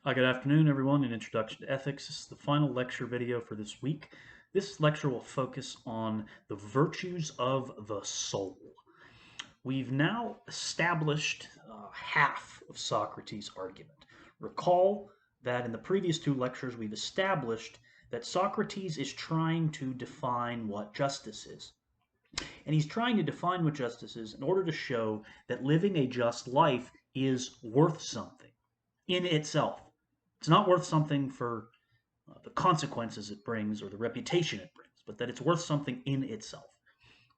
Good afternoon, everyone. An introduction to ethics. This is the final lecture video for this week. This lecture will focus on the virtues of the soul. We've now established half of Socrates' argument. Recall that in the previous two lectures, we've established that Socrates is trying to define what justice is. And he's trying to define what justice is in order to show that living a just life is worth something in itself. It's not worth something for the consequences it brings or the reputation it brings, but that it's worth something in itself.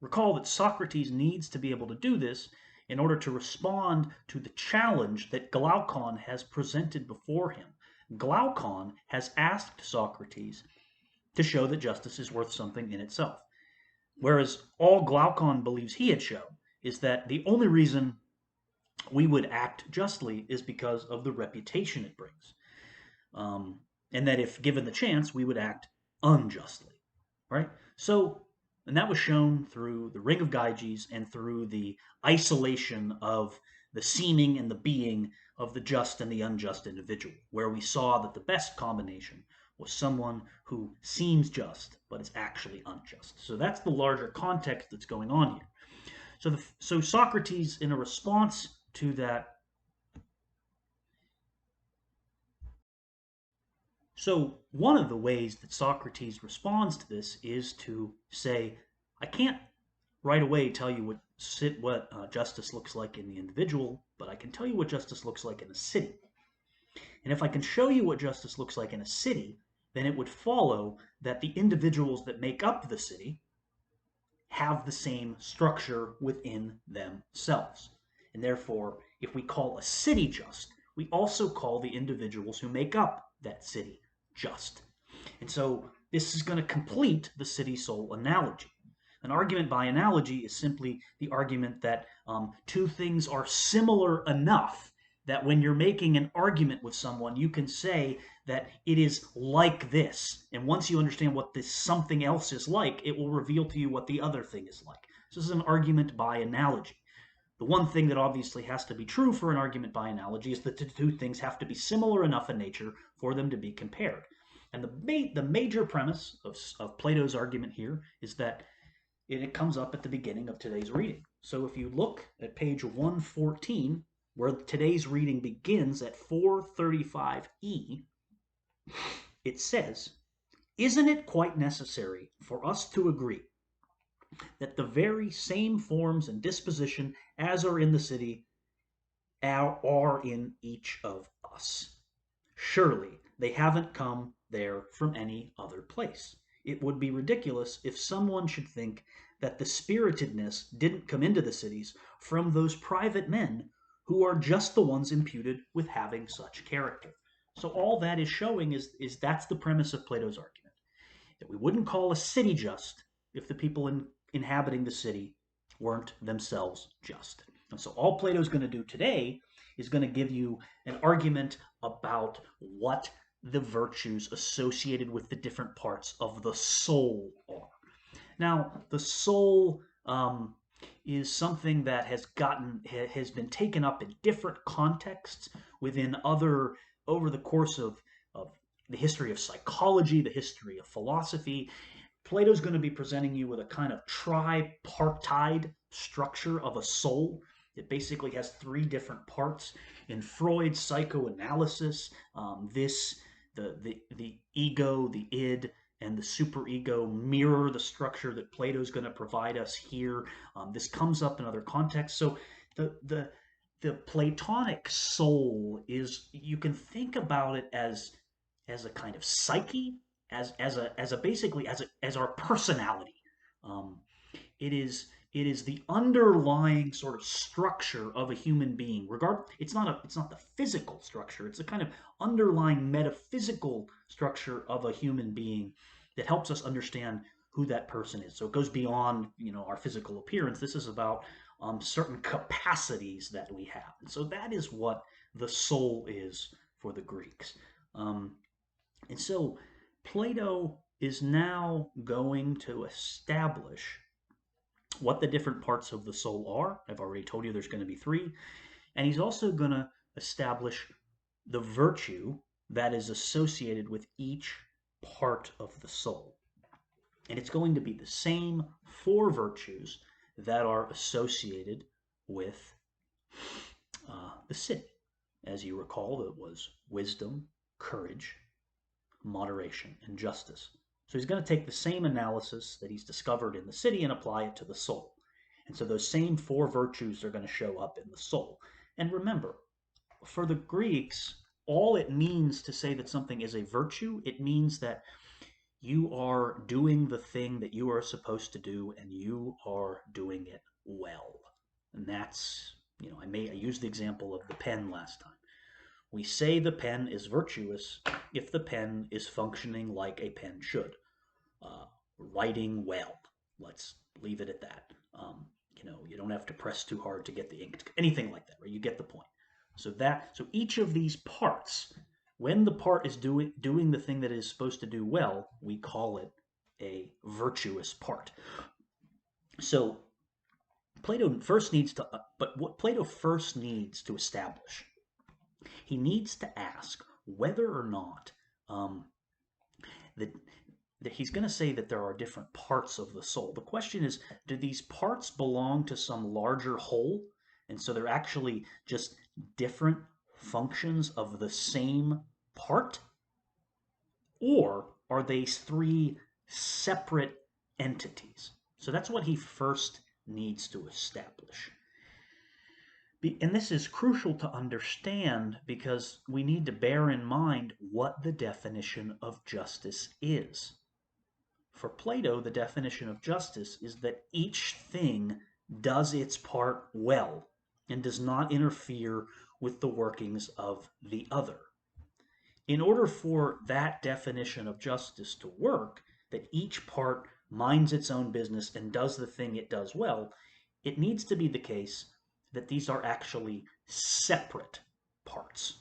Recall that Socrates needs to be able to do this in order to respond to the challenge that Glaucon has presented before him. Glaucon has asked Socrates to show that justice is worth something in itself. Whereas all Glaucon believes he had shown is that the only reason we would act justly is because of the reputation it brings. And that if given the chance, we would act unjustly, right? So, and that was shown through the Ring of Gyges and through the isolation of the seeming and the being of the just and the unjust individual, where we saw that the best combination was someone who seems just but is actually unjust. So that's the larger context that's going on here. So Socrates, in a response to that, so one of the ways that Socrates responds to this is to say, I can't right away tell you what justice looks like in the individual, but I can tell you what justice looks like in a city. And if I can show you what justice looks like in a city, then it would follow that the individuals that make up the city have the same structure within themselves. And therefore, if we call a city just, we also call the individuals who make up that city just. And so this is going to complete the city-soul analogy. An argument by analogy is simply the argument that two things are similar enough that when you're making an argument with someone, you can say that it is like this. And once you understand what this something else is like, it will reveal to you what the other thing is like. So this is an argument by analogy. The one thing that obviously has to be true for an argument by analogy is that the two things have to be similar enough in nature for them to be compared. And the major premise of Plato's argument here is that it comes up at the beginning of today's reading. So if you look at page 114, where today's reading begins at 435e, it says, "Isn't it quite necessary for us to agree that the very same forms and disposition as are in the city are in each of us? Surely they haven't come there from any other place. It would be ridiculous if someone should think that the spiritedness didn't come into the cities from those private men who are just the ones imputed with having such character." So all that is showing is that's the premise of Plato's argument, that we wouldn't call a city just if the people inhabiting the city weren't themselves just. And so all Plato's going to do today is going to give you an argument about what the virtues associated with the different parts of the soul are. Now, the soul is something that has been taken up in different contexts within other over the course of the history of psychology, the history of philosophy. Plato's going to be presenting you with a kind of tripartite structure of a soul. It basically has three different parts. In Freud's psychoanalysis, the ego, the id, and the superego mirror the structure that Plato's going to provide us here. This comes up in other contexts. So the Platonic soul is, you can think about it as a kind of psyche, as a basically as our personality. Um, it is the underlying sort of structure of a human being. It's not the physical structure. It's a kind of underlying metaphysical structure of a human being that helps us understand who that person is. So it goes beyond our physical appearance. This is about certain capacities that we have. And so that is what the soul is for the Greeks. And so Plato is now going to establish what the different parts of the soul are. I've already told you there's going to be three. And he's also going to establish the virtue that is associated with each part of the soul. And it's going to be the same four virtues that are associated with the city. As you recall, it was wisdom, courage, moderation, and justice. So he's going to take the same analysis that he's discovered in the city and apply it to the soul. And so those same four virtues are going to show up in the soul. And remember, for the Greeks, all it means to say that something is a virtue, it means that you are doing the thing that you are supposed to do and you are doing it well. And that's, I used the example of the pen last time. We say the pen is virtuous if the pen is functioning like a pen should, writing well. Let's leave it at that. You don't have to press too hard to get the ink, anything like that, right? You get the point. So each of these parts, when the part is doing the thing that it is supposed to do well, we call it a virtuous part. So Plato first needs to, but what Plato first needs to establish, he needs to ask whether or not that he's going to say that there are different parts of the soul. The question is, do these parts belong to some larger whole? And so they're actually just different functions of the same part? Or are they three separate entities? So that's what he first needs to establish. And this is crucial to understand because we need to bear in mind what the definition of justice is. For Plato, the definition of justice is that each thing does its part well and does not interfere with the workings of the other. In order for that definition of justice to work, that each part minds its own business and does the thing it does well, it needs to be the case that these are actually separate parts.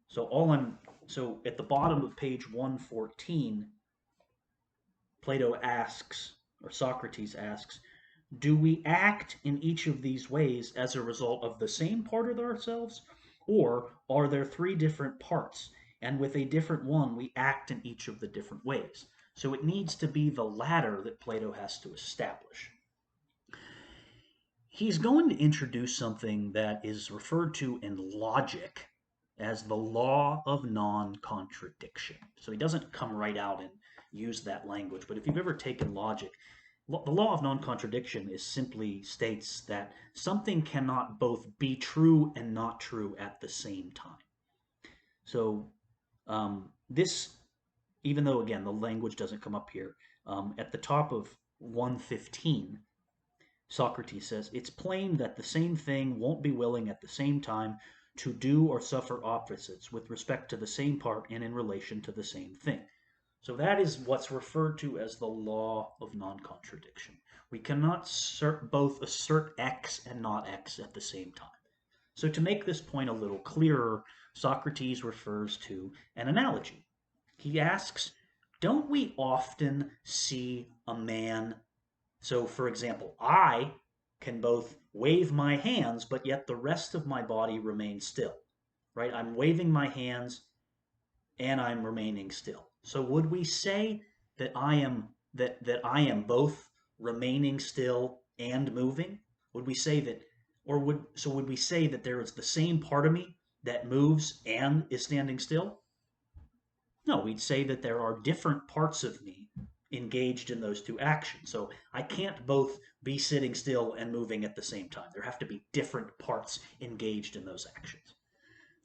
So at the bottom of page 114, Plato asks, or Socrates asks, do we act in each of these ways as a result of the same part of ourselves, or are there three different parts, and with a different one we act in each of the different ways? So it needs to be the latter that Plato has to establish. He's going to introduce something that is referred to in logic as the law of non-contradiction. So he doesn't come right out and use that language, but if you've ever taken logic, the law of non-contradiction is simply states that something cannot both be true and not true at the same time. So this, even though again the language doesn't come up here, at the top of 115, Socrates says, it's plain that the same thing won't be willing at the same time to do or suffer opposites with respect to the same part and in relation to the same thing. So that is what's referred to as the law of non-contradiction. We cannot both assert X and not X at the same time. So to make this point a little clearer, Socrates refers to an analogy. He asks, don't we often see a man? So for example, I can both wave my hands, but yet the rest of my body remains still, right? I'm waving my hands and I'm remaining still. So would we say that I am both remaining still and moving? Would we say that, would we say that there is the same part of me that moves and is standing still? No, we'd say that there are different parts of me engaged in those two actions. So I can't both be sitting still and moving at the same time. There have to be different parts engaged in those actions.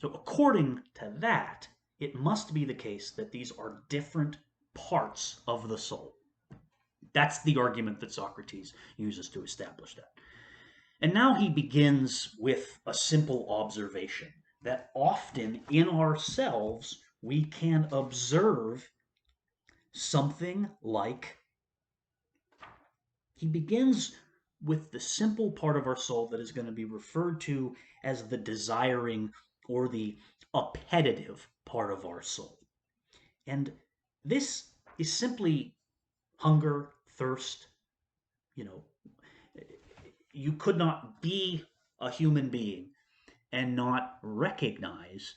So according to that, it must be the case that these are different parts of the soul. That's the argument that Socrates uses to establish that. And now he begins with a simple observation that often in ourselves we can observe something like, he begins with the simple part of our soul that is going to be referred to as the desiring or the appetitive part of our soul. And this is simply hunger, thirst. You could not be a human being and not recognize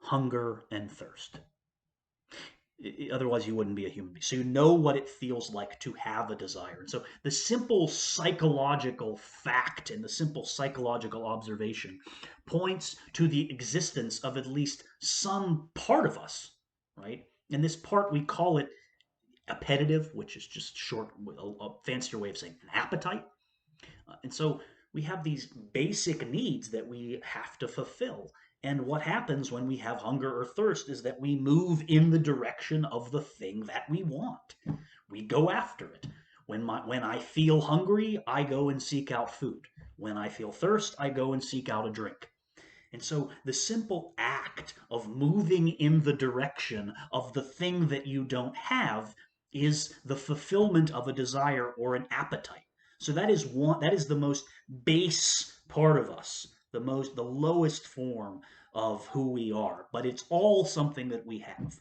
hunger and thirst. Otherwise, you wouldn't be a human being. So you know what it feels like to have a desire. And so the simple psychological fact and the simple psychological observation points to the existence of at least some part of us, right? And this part, we call it appetitive, which is just short, a fancier way of saying an appetite. And so we have these basic needs that we have to fulfill. And what happens when we have hunger or thirst is that we move in the direction of the thing that we want. We go after it. When I feel hungry, I go and seek out food. When I feel thirst, I go and seek out a drink. And so the simple act of moving in the direction of the thing that you don't have is the fulfillment of a desire or an appetite. So that is the most base part of us, the lowest form of who we are, but it's all something that we have.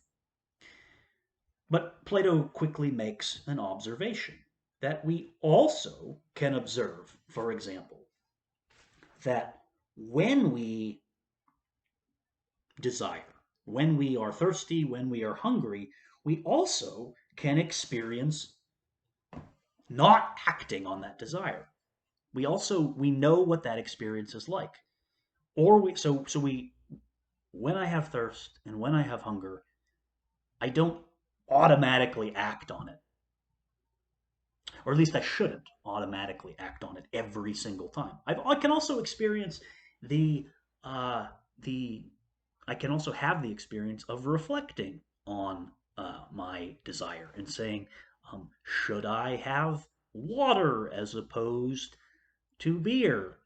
But Plato quickly makes an observation that we also can observe, for example, that when we desire, when we are thirsty, when we are hungry, we also can experience not acting on that desire. We know what that experience is like. Or we when I have thirst and when I have hunger, I don't automatically act on it. Or at least I shouldn't automatically act on it every single time. I can also experience the the I can also have the experience of reflecting on my desire and saying, should I have water as opposed to beer?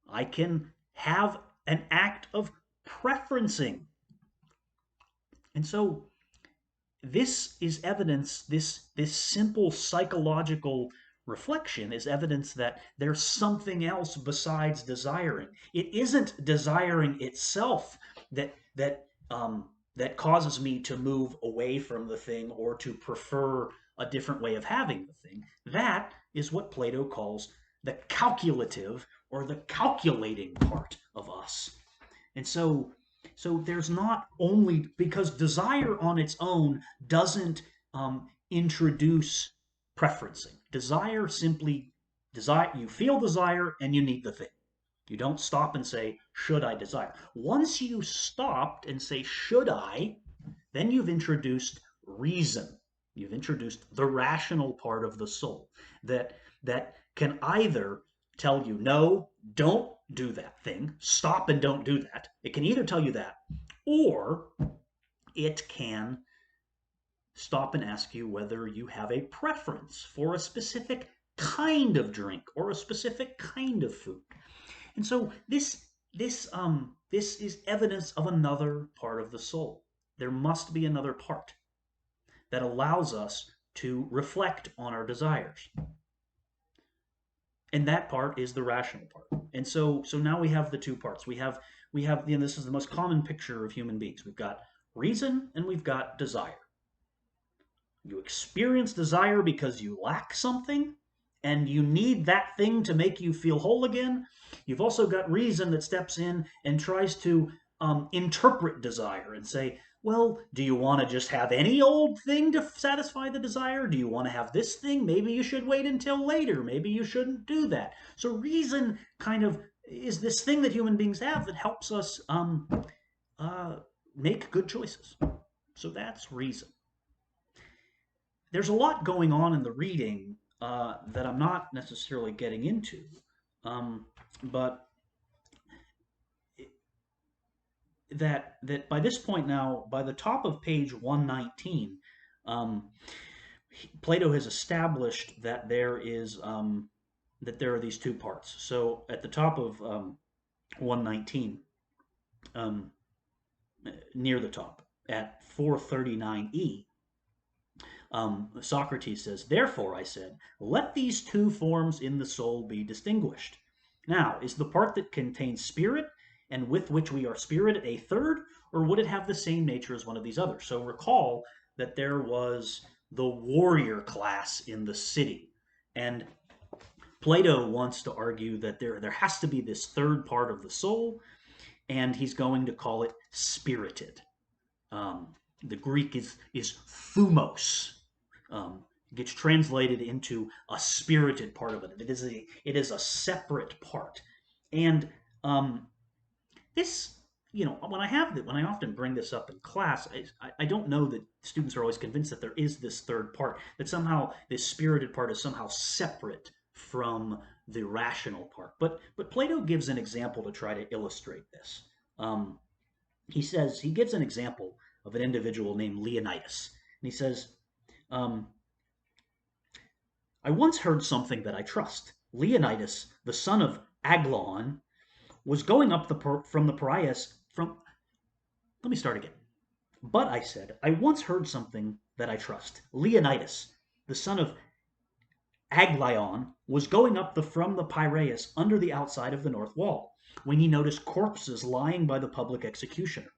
I can have an act of preferencing. And so this is evidence, this simple psychological reflection is evidence that there's something else besides desiring. It isn't desiring itself that causes me to move away from the thing or to prefer a different way of having the thing. That is what Plato calls the calculative or the calculating part of us. And so there's not only because desire on its own doesn't introduce preferencing. Desire simply desire. You feel desire and you need the thing. You don't stop and say, should I desire? Once you stopped and say, should I, then you've introduced reason. You've introduced the rational part of the soul that can either tell you, no, don't do that thing, stop and don't do that. It can either tell you that, or it can stop and ask you whether you have a preference for a specific kind of drink or a specific kind of food. And so this is evidence of another part of the soul. There must be another part that allows us to reflect on our desires. And that part is the rational part. And so now we have the two parts. We have this is the most common picture of human beings. We've got reason and we've got desire. You experience desire because you lack something and you need that thing to make you feel whole again. You've also got reason that steps in and tries to interpret desire and say, well, do you want to just have any old thing to satisfy the desire? Do you want to have this thing? Maybe you should wait until later. Maybe you shouldn't do that. So reason kind of is this thing that human beings have that helps us make good choices. So that's reason. There's a lot going on in the reading that I'm not necessarily getting into, but that by this point now, by the top of page 119, Plato has established that there are these two parts. So at the top of 119, near the top at 439e, Socrates says, therefore, I said, let these two forms in the soul be distinguished. Now, is the part that contains spirit and with which we are spirited a third, or would it have the same nature as one of these others? So recall that there was the warrior class in the city, and Plato wants to argue that there has to be this third part of the soul, and he's going to call it spirited. The Greek is thumos. Gets translated into a spirited part of it. It is a separate part, and this, when I often bring this up in class, I don't know that students are always convinced that there is this third part, that somehow this spirited part is somehow separate from the rational part. But Plato gives an example to try to illustrate this. Um, he gives an example of an individual named Leonidas, and he says, um, "I once heard something that I trust. Leonidas, the son of Aglaon, was going up from the Piraeus from." Let me start again. "But," I said, "I once heard something that I trust. Leonidas, the son of Aglaon, was going up from the Piraeus under the outside of the north wall, when he noticed corpses lying by the public executioner.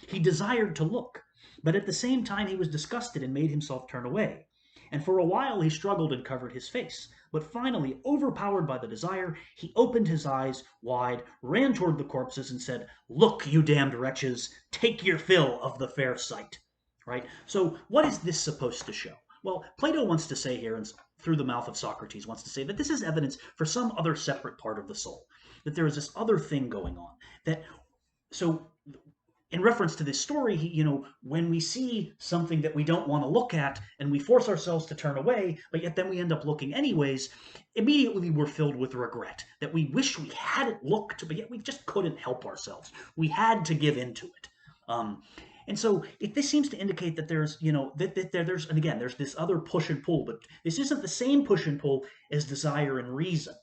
He desired to look, but at the same time he was disgusted and made himself turn away. And for a while he struggled and covered his face. But finally, overpowered by the desire, he opened his eyes wide, ran toward the corpses, and said, 'Look, you damned wretches, take your fill of the fair sight.'" Right? So, what is this supposed to show? Well, Plato wants to say here, and through the mouth of Socrates, wants to say that this is evidence for some other separate part of the soul, that there is this other thing going on. That so in reference to this story, when we see something that we don't want to look at and we force ourselves to turn away, but yet then we end up looking anyways, immediately we're filled with regret that we wish we hadn't looked, but yet we just couldn't help ourselves. We had to give into it. And so this seems to indicate that there's, there's, and again, there's this other push and pull, but this isn't the same push and pull as desire and reason.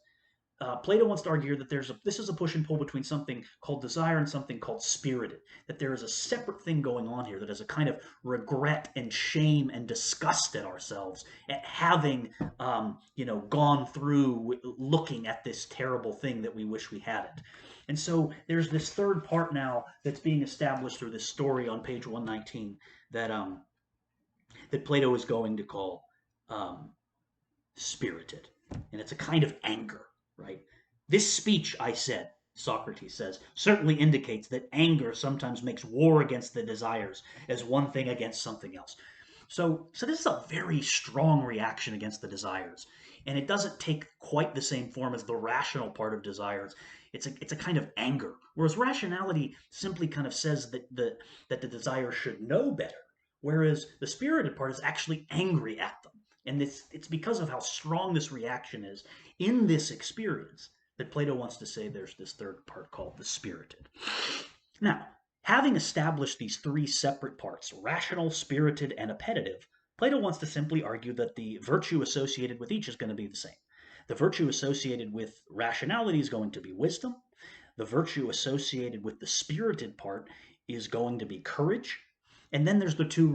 Plato wants to argue that this is a push and pull between something called desire and something called spirited. That there is a separate thing going on here that is a kind of regret and shame and disgust at ourselves at having, gone through looking at this terrible thing that we wish we hadn't. And so there's this third part now that's being established through this story on page 119 that Plato is going to call spirited, and it's a kind of anger. Right? "This speech," I said, Socrates says, "certainly indicates that anger sometimes makes war against the desires as one thing against something else." So this is a very strong reaction against the desires, and it doesn't take quite the same form as the rational part of desires. It's a kind of anger, whereas rationality simply kind of says that the desire should know better, whereas the spirited part is actually angry at them. And it's because of how strong this reaction is in this experience that Plato wants to say there's this third part called the spirited. Now, having established these three separate parts, rational, spirited, and appetitive, Plato wants to simply argue that the virtue associated with each is going to be the same. The virtue associated with rationality is going to be wisdom. The virtue associated with the spirited part is going to be courage. And then there's the two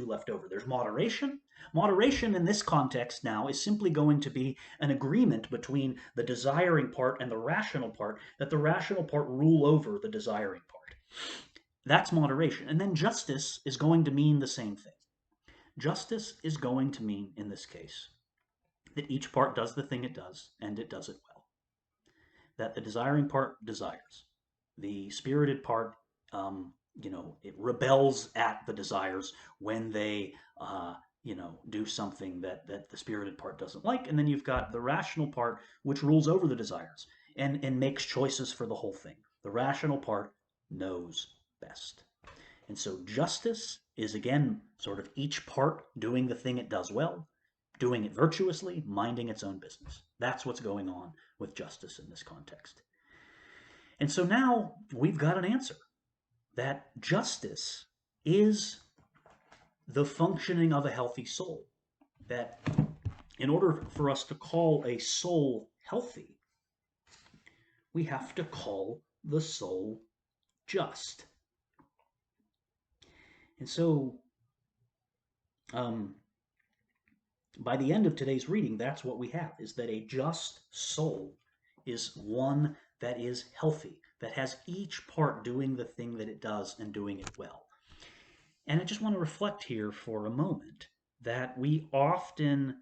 left over. There's moderation. Moderation in this context now is simply going to be an agreement between the desiring part and the rational part, that the rational part rule over the desiring part. That's moderation. And then justice is going to mean the same thing. Justice is going to mean, in this case, that each part does the thing it does, and it does it well. That the desiring part desires. The spirited part, it rebels at the desires when they, do something that the spirited part doesn't like. And then you've got the rational part, which rules over the desires and makes choices for the whole thing. The rational part knows best. And so justice is, again, sort of each part doing the thing it does well, doing it virtuously, minding its own business. That's what's going on with justice in this context. And so now we've got an answer that justice is the functioning of a healthy soul. That in order for us to call a soul healthy, we have to call the soul just. And so, by the end of today's reading, that's what we have, is that a just soul is one that is healthy, that has each part doing the thing that it does and doing it well. And I just want to reflect here for a moment that we often,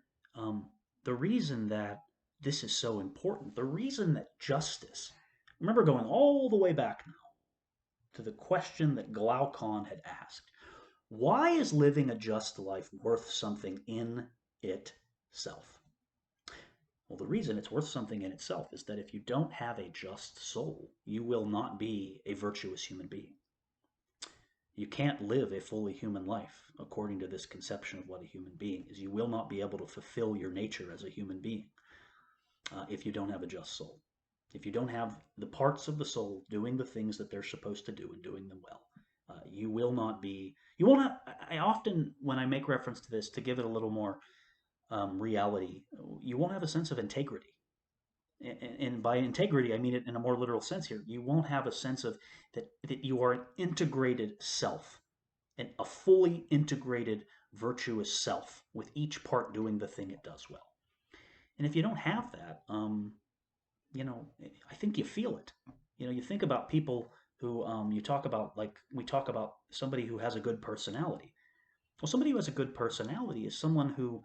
the reason that this is so important, the reason that justice Remember going all the way back now to the question that Glaucon had asked. Why is living a just life worth something in itself? Well, the reason it's worth something in itself is that if you don't have a just soul, you will not be a virtuous human being. You can't live a fully human life according to this conception of what a human being is. You will not be able to fulfill your nature as a human being if you don't have a just soul. If you don't have the parts of the soul doing the things that they're supposed to do and doing them well, you will not be. You won't have. I often, when I make reference to this, to give it a little more reality, you won't have a sense of integrity. And by integrity, I mean it in a more literal sense here. You won't have a sense of that you are an integrated self, and a fully integrated, virtuous self, with each part doing the thing it does well. And if you don't have that, I think you feel it. You think about people who you talk about, like we talk about somebody who has a good personality. Well, somebody who has a good personality is someone who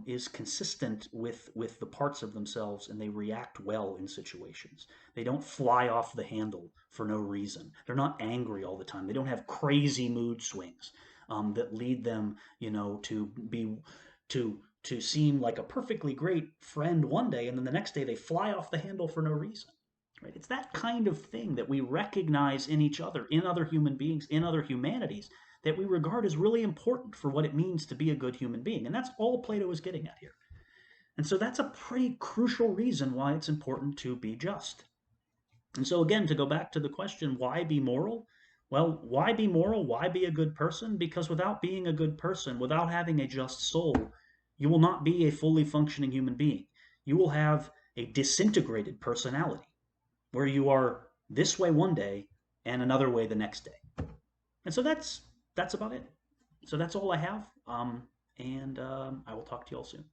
is consistent with the parts of themselves, and they react well in situations. They don't fly off the handle for no reason. They're not angry all the time. They don't have crazy mood swings that lead them, to be to seem like a perfectly great friend one day, and then the next day they fly off the handle for no reason. Right? It's that kind of thing that we recognize in each other, in other human beings, in other humanities, that we regard as really important for what it means to be a good human being. And that's all Plato is getting at here. And so that's a pretty crucial reason why it's important to be just. And so, again, to go back to the question, why be moral? Well, why be moral? Why be a good person? Because without being a good person, without having a just soul, you will not be a fully functioning human being. You will have a disintegrated personality where you are this way one day and another way the next day. And so that's about it. So that's all I have. And I will talk to you all soon.